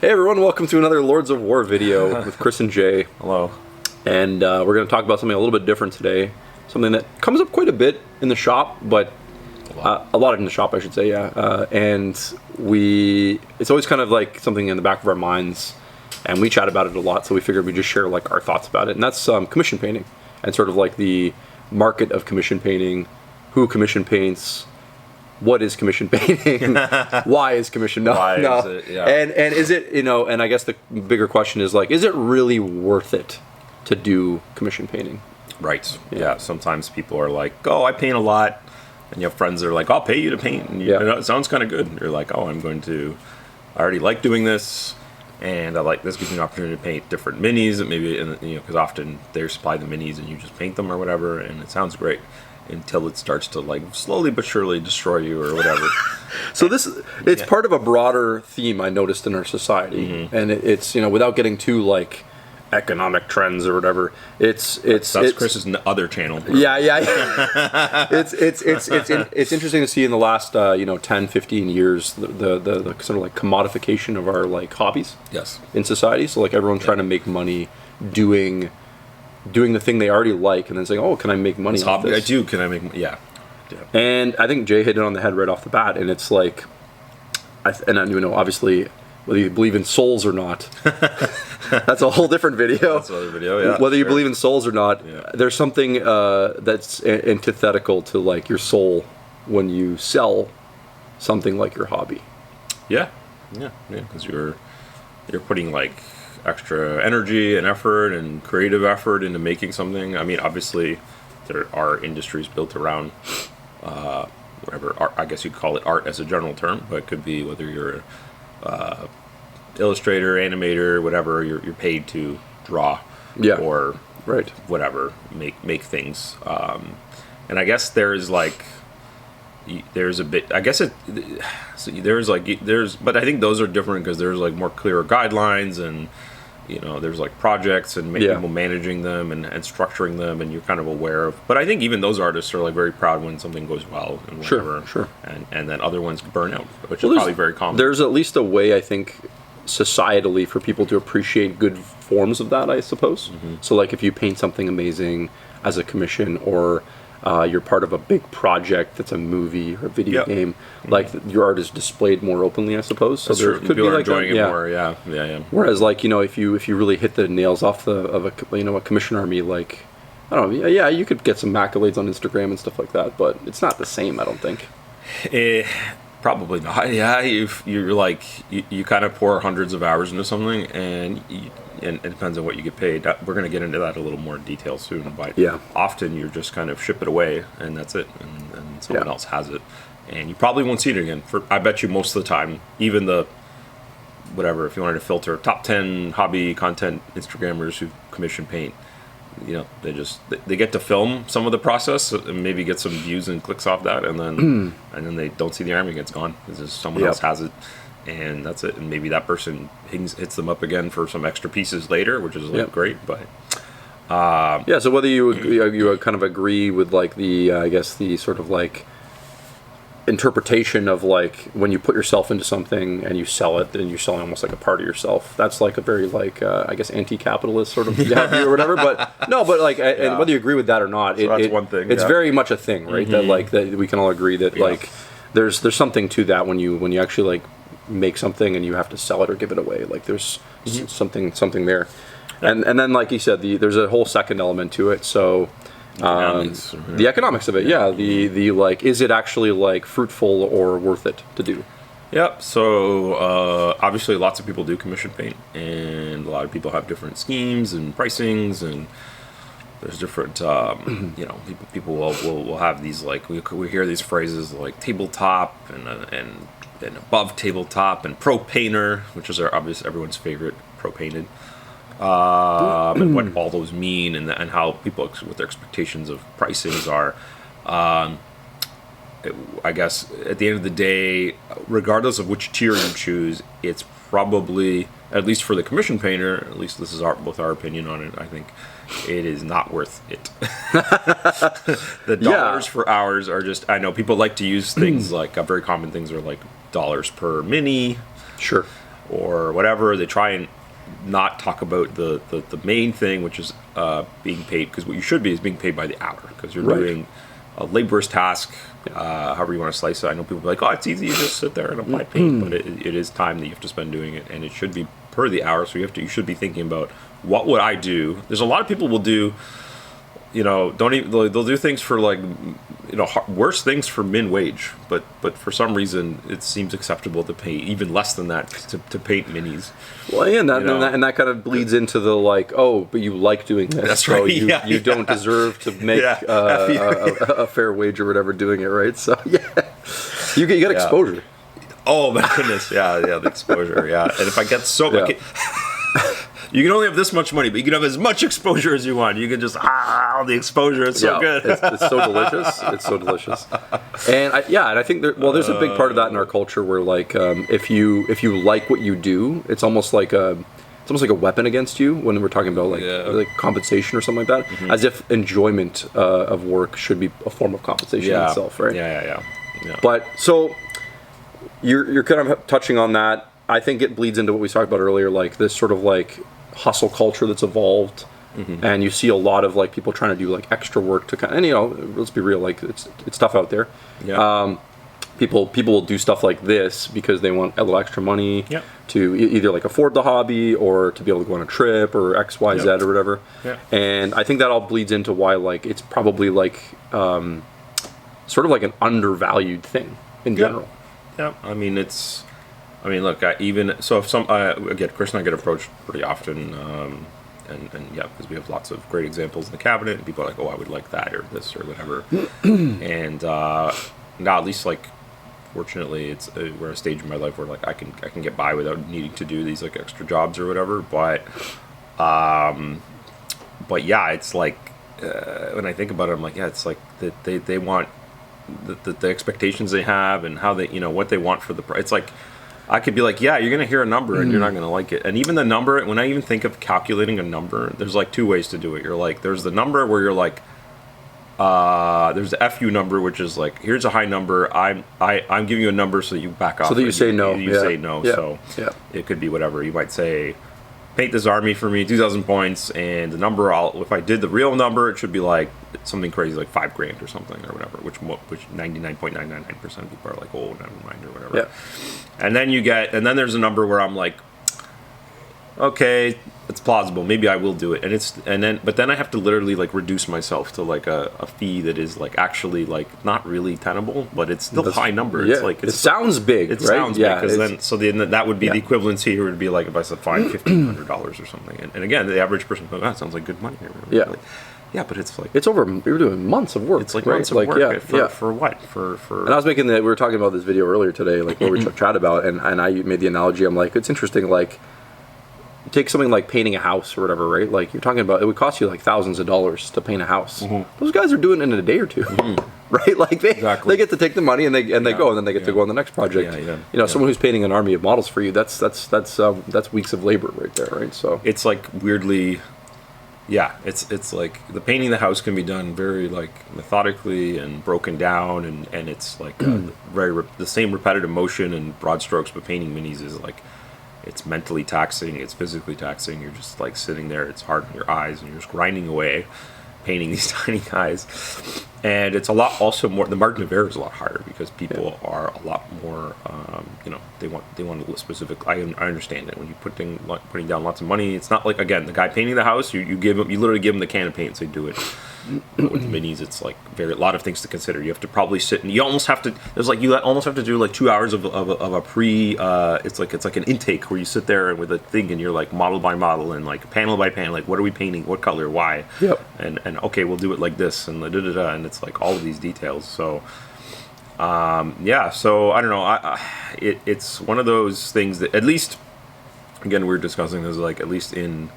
Hey everyone, welcome to another Lords of War video with Chris and Jay. Hello. And we're going to talk about something a little bit different today. Something that comes up quite a bit in the shop, but a lot in the shop, I should say, yeah. And it's always kind of like something in the back of our minds, and we chat about it a lot, so we figured we'd just share like our thoughts about it. And that's commission painting, and sort of like the market of commission painting, who commission paints, what is commission painting? Why is commission? No. Is it? Yeah. And is it, and I guess the bigger question is like, is it really worth it to do commission painting? Right. Yeah. Sometimes people are like, "Oh, I paint a lot," and you have friends that are like, "I'll pay you to paint." And it sounds kind of good. And you're like, "Oh, I already like doing this, and this gives me an opportunity to paint different minis, and maybe because often they supply the minis and you just paint them or whatever, and it sounds great." Until it starts to like slowly but surely destroy you or whatever. So it's part of a broader theme I noticed in our society, and it's without getting too like economic trends or whatever. That's Chris's other channel. Yeah. It's interesting to see in the last 10, 15 years the sort of like commodification of our like hobbies. Yes. In society, so like everyone trying to make money doing the thing they already like, and then saying, "Oh, can I make money off this?" I do. Can I make money? Yeah. And I think Jay hit it on the head right off the bat, and it's like, obviously, whether you believe in souls or not, that's a whole different video. That's another video, yeah. Whether you believe in souls or not, there's something that's antithetical to like your soul when you sell something like your hobby. Yeah, because you're putting like extra energy and effort and creative effort into making something. I mean, obviously, there are industries built around whatever art, I guess you'd call it art as a general term, but it could be whether you're illustrator, animator, whatever. You're paid to draw, or whatever, make things. And I guess there's a bit. I guess but I think those are different because there's like more clearer guidelines and. There's like projects and people managing them and structuring them, and you're kind of aware of. But I think even those artists are like very proud when something goes well and whatever. Sure. And then other ones burn out, which is probably very common. There's at least a way, I think, societally for people to appreciate good forms of that, I suppose. Mm-hmm. So like if you paint something amazing as a commission, or you're part of a big project that's a movie or a video game, like your art is displayed more openly, I suppose. So there could be like enjoying it more, yeah. Whereas like if you really hit the nails off of a commission army, like I don't know, you could get some accolades on Instagram and stuff like that, but it's not the same, I don't think. Probably not. Yeah, you're like you kind of pour hundreds of hours into something, and it depends on what you get paid. We're going to get into that a little more in detail soon. But often you're just kind of ship it away, and that's it, and someone else has it, and you probably won't see it again. I bet you most of the time, even the whatever, if you wanted to filter top 10 hobby content Instagrammers who commission paint, they get to film some of the process and maybe get some views and clicks off that, and then they don't see the army, it's gone. It's just someone else has it, and that's it. And maybe that person hits them up again for some extra pieces later, which is great. But so whether you kind of agree with like the I guess the sort of like interpretation of like when you put yourself into something and you sell it, then you're selling almost like a part of yourself. That's like a very like I guess anti-capitalist sort of view or whatever. But like and whether you agree with that or not, so that's one thing. It's very much a thing, right? That we can all agree that like there's something to that when you actually like make something and you have to sell it or give it away. Like there's something there, and then like you said, there's a whole second element to it. So. The economics of it, the like, is it actually like fruitful or worth it to do? Yep. So obviously, lots of people do commission paint, and a lot of people have different schemes and pricings, and there's different. People will have these like we hear these phrases like tabletop and above tabletop and pro painter, which is obviously everyone's favorite, pro painted. And what all those mean, and how people what their expectations of pricings are. I guess at the end of the day, regardless of which tier you choose, it's probably, at least for the commission painter, at least this is both our opinion on it, I think it is not worth it. The dollars for hours are just, I know people like to use things like, very common things are like dollars per mini. Sure. or whatever. They try and not talk about the main thing, which is being paid, because what you should be is being paid by the hour, because you're doing a laborious task, however you want to slice it. I know people be like, oh, it's easy, you just sit there and apply paint, but it is time that you have to spend doing it, and it should be per the hour. So you should be thinking about, what would I do? There's a lot of people will do, they'll do things for like, worse things for min wage, but for some reason it seems acceptable to pay even less than that to paint minis. Well, yeah, and that kind of bleeds into the like, oh, but you like doing this, that's right. So you don't deserve to make a fair wage or whatever doing it, right? So you get exposure. Oh my goodness, the exposure, and if I get you can only have this much money, but you can have as much exposure as you want. You can just, the exposure, it's so good. It's so delicious. It's so delicious. And I think there's a big part of that in our culture where like, if you like what you do, it's almost like a weapon against you when we're talking about like compensation or something like that, as if enjoyment of work should be a form of compensation in itself, right? Yeah. But so you're kind of touching on that. I think it bleeds into what we talked about earlier, like this sort of like hustle culture that's evolved, and you see a lot of like people trying to do like extra work to kind of, and let's be real, like it's tough out there. People will do stuff like this because they want a little extra money to either like afford the hobby or to be able to go on a trip or XYZ or whatever. And I think that all bleeds into why like it's probably like sort of like an undervalued thing in general. Look, again, Chris and I get approached pretty often, and because we have lots of great examples in the cabinet, and people are like, oh, I would like that or this or whatever. And now, at least, like, fortunately, we're at a stage in my life where like I can get by without needing to do these like extra jobs or whatever. But yeah, it's like when I think about it, I'm like, it's like that they want the expectations they have and how they what they want for the price. It's like, I could be like, you're going to hear a number and you're not going to like it. And even the number, when I even think of calculating a number, there's like two ways to do it. You're like, there's the number where you're like, there's the FU number, which is like, here's a high number. I'm giving you a number so you back off. So that you say no. You say no. So it could be whatever. You might say, paint this army for me, 2,000 points, and the number, if I did the real number, it should be like something crazy, like $5,000 or something or whatever, which 99.999% of people are like, oh, never mind or whatever. And then there's a number where I'm like, okay, it's plausible, maybe I will do it, but then I have to literally like reduce myself to like a fee that is like actually like not really tenable, but it's still a high number. It's like, it sounds big, right? Sounds big, because then that would be the equivalency here would be like if I said fine, $1,500 or something, and again, the average person goes, that sounds like good money. But it's like, it's over. We were doing months of work. It's like months of work. For what? For. And I was we were talking about this video earlier today, like where we chat about, and I made the analogy. I'm like, it's interesting, like. Take something like painting a house or whatever, right? Like you're talking about, it would cost you like thousands of dollars to paint a house. Those guys are doing it in a day or two, right? Like they get to take the money and they go, and then they get to go on the next project. Someone who's painting an army of models for you, that's weeks of labor right there, right? So it's like weirdly, it's like the painting the house can be done very like methodically and broken down, and it's like the same repetitive motion and broad strokes, but painting minis is like. It's mentally taxing, it's physically taxing, you're just like sitting there, it's hard on your eyes, and you're just grinding away, painting these tiny guys. And it's a lot also more, the margin of error is a lot higher because people are a lot more, they want a specific, I understand it. When you putting down lots of money, it's not like, again, the guy painting the house, you literally give him the can of paint and say, do it. But with minis, it's like a lot of things to consider. You have to probably sit and you almost have to do like 2 hours of a pre. It's like an intake where you sit there and with a thing and you're like model by model and like panel by panel, like what are we painting, what color, why, and okay, we'll do it like this and and it's like all of these details. So so I don't know. It's one of those things that at least, again, we're discussing this like at least in.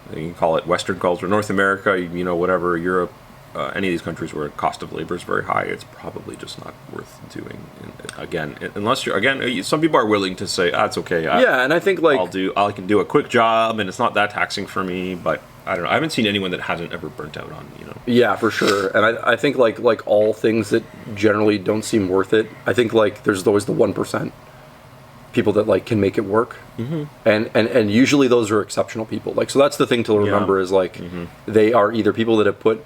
You can call it Western culture, North America, whatever, Europe, any of these countries where the cost of labor is very high, it's probably just not worth doing. And again, unless some people are willing to say, it's okay. And I think like I can do a quick job and it's not that taxing for me, but I don't know. I haven't seen anyone that hasn't ever burnt out on, Yeah, for sure. And I think like all things that generally don't seem worth it, I think like there's always the 1%. people that like can make it work, and usually those are exceptional people. Like, so that's the thing to remember is like they are either people that have put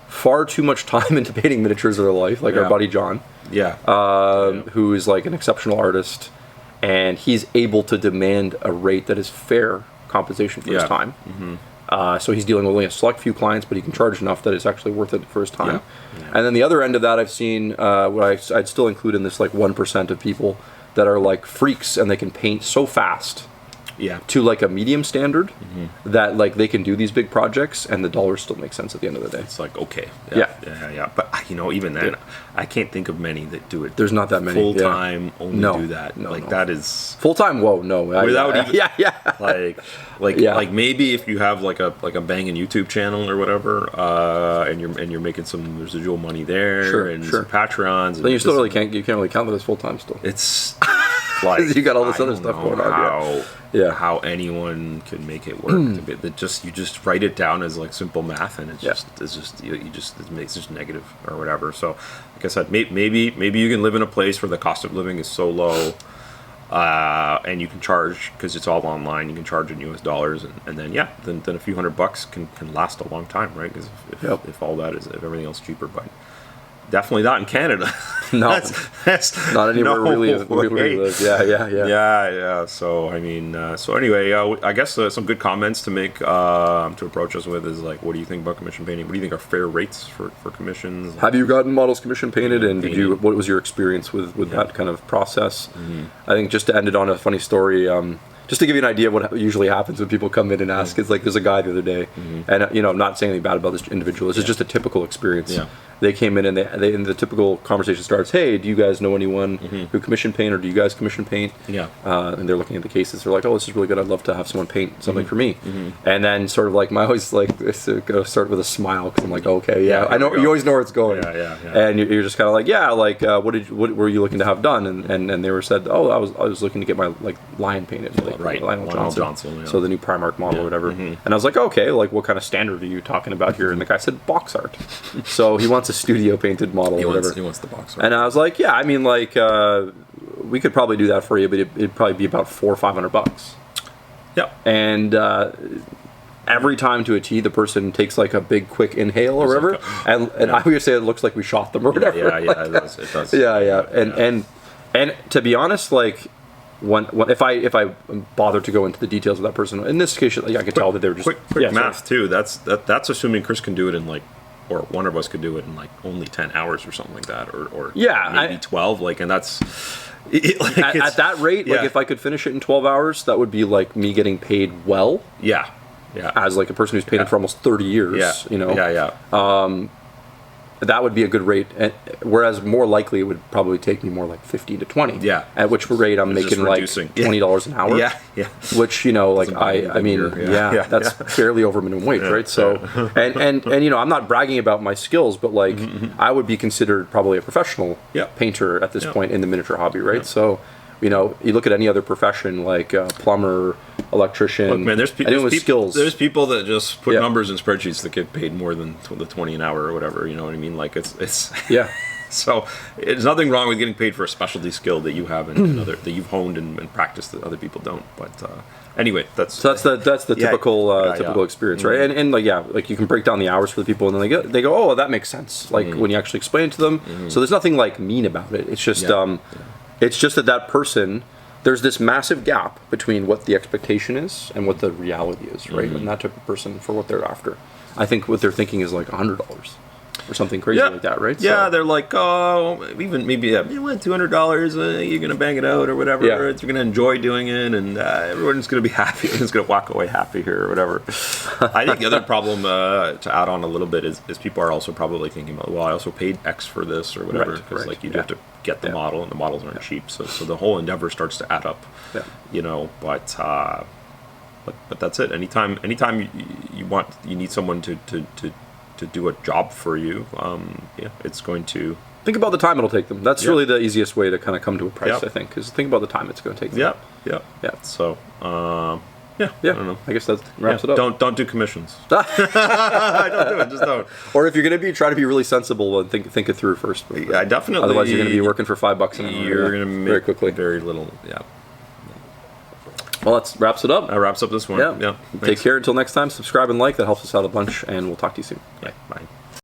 far too much time into painting miniatures of their life, like our buddy John, who is like an exceptional artist, and he's able to demand a rate that is fair compensation for his time. So he's dealing with only a select few clients, but he can charge enough that it's actually worth it for his time. And then the other end of that, I've seen what I'd still include in this like 1% of people that are like freaks, and they can paint so fast to like a medium standard that like they can do these big projects and the dollars still make sense at the end of the day. It's like, okay. But you know, even then, I can't think of many that do it. There's not that many. Full time only do that. That is full time. Whoa, no. Without even, like maybe if you have like a banging YouTube channel or whatever, and you're making some residual money there, and some Patreons. Then you still really can't really count that as full time still. It's like you got all this other stuff going on. How anyone can make it work? You just write it down as like simple math, and it makes it negative or whatever. So, like I said, maybe you can live in a place where the cost of living is so low, and you can charge because it's all online. You can charge in US dollars, and then a few $100 can last a long time, right? Because if all that is, if everything else is cheaper, but definitely not in Canada. No, that's not anywhere really live. Yeah. So I mean, anyway, I guess some good comments to make to approach us with is like, what do you think about commission painting? What do you think are fair rates for commissions? Have you gotten models commission painted, and what was your experience with that kind of process? I think just to end it on a funny story. Just to give you an idea of what usually happens when people come in and ask, it's like there's a guy the other day, and I'm not saying anything bad about this individual. This is just a typical experience. They came in and they the typical conversation starts, hey, do you guys know anyone who commission paint, or do you guys commission paint? And they're looking at the cases. They're like, oh, this is really good. I'd love to have someone paint something for me. And then sort of like, I always like go start with a smile, because I'm like, okay, I know, you always know where it's going. And you're just kind of like, what were you looking to have done? And they were said, oh, I was looking to get my like lion painted, like Lionel Johnson. So the new Primark model or whatever. And I was like, okay, like what kind of standard are you talking about here? And the guy said box art. So he wants a studio painted model or whatever. He wants the box art. And I was like, yeah, I mean, like we could probably do that for you, but it'd probably be about $400 or $500. And every time to a T, the person takes like a big quick inhale or whatever, and I would say it looks like we shot them or whatever. It does. And to be honest, like if I bother to go into the details of that person, in this case, like, I could tell that they were just quick math too. That's assuming Chris can do it in like, or one of us could do it in like only 10 hours or something like that, or maybe 12. Like, and that's at that rate. Like, if I could finish it in 12 hours, that would be like me getting paid well. As like a person who's painted for almost 30 years. That would be a good rate, whereas more likely it would probably take me more like 15 to 20. At which rate I'm making like $20 an hour. Which, like I mean, that's fairly over minimum wage, right? So, and I'm not bragging about my skills, but like I would be considered probably a professional painter at this point in the miniature hobby, right? So, you look at any other profession like plumber, electrician. Look, man, there's skills. There's people that just put numbers in spreadsheets that get paid more than the 20 an hour or whatever. You know what I mean? Like it's So there's nothing wrong with getting paid for a specialty skill that you have and that you've honed and practiced that other people don't. But anyway, that's the typical experience, right? And like you can break down the hours for the people, and then they go, oh, that makes sense. Like when you actually explain it to them. So there's nothing like mean about it. It's just it's just that person, there's this massive gap between what the expectation is and what the reality is, right? And that type of person, for what they're after, I think what they're thinking is like $100 or something crazy like that, right? They're like, oh, even maybe $200, you're gonna bang it out or whatever. You're gonna enjoy doing it, and everyone's gonna be happy. Everyone's gonna walk away happy here or whatever. I think the other problem to add on a little bit is people are also probably thinking about, well, I also paid X for this or whatever, because like you have to get the model, and the models aren't cheap, so the whole endeavor starts to add up. But that's it. Anytime you need someone to do a job for you, it's going to think about the time it'll take them. That's really the easiest way to kind of come to a price, I think, because think about the time it's going to take them. So I don't know. I guess that wraps it up. Don't do commissions. Don't do it. Just don't. Or if you're going to try to be really sensible and think it through first. Definitely. Otherwise, you're going to be working for $5 an hour. You're going to make very quickly, very little. Well, that wraps it up. That wraps up this one. Yeah. Take care until next time. Subscribe and like. That helps us out a bunch, and we'll talk to you soon. Yeah, bye.